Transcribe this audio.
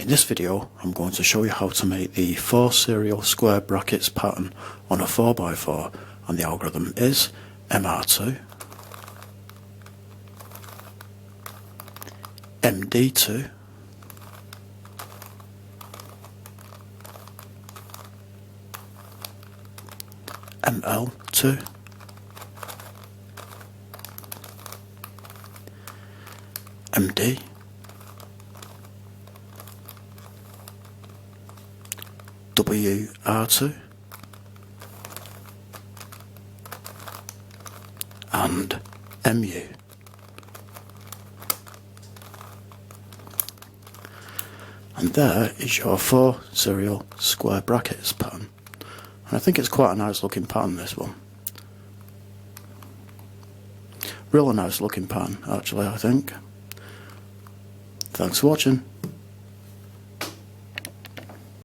In this video I'm going to show you how to make the 4 serial square brackets pattern on a 4x4, and the algorithm is MR2, MD2, ML2, MD, WR2, and MU. And there is your 4 serial square brackets pattern. And I think it's quite a nice looking pattern, this one. Really nice looking pattern, actually, I think. Thanks for watching.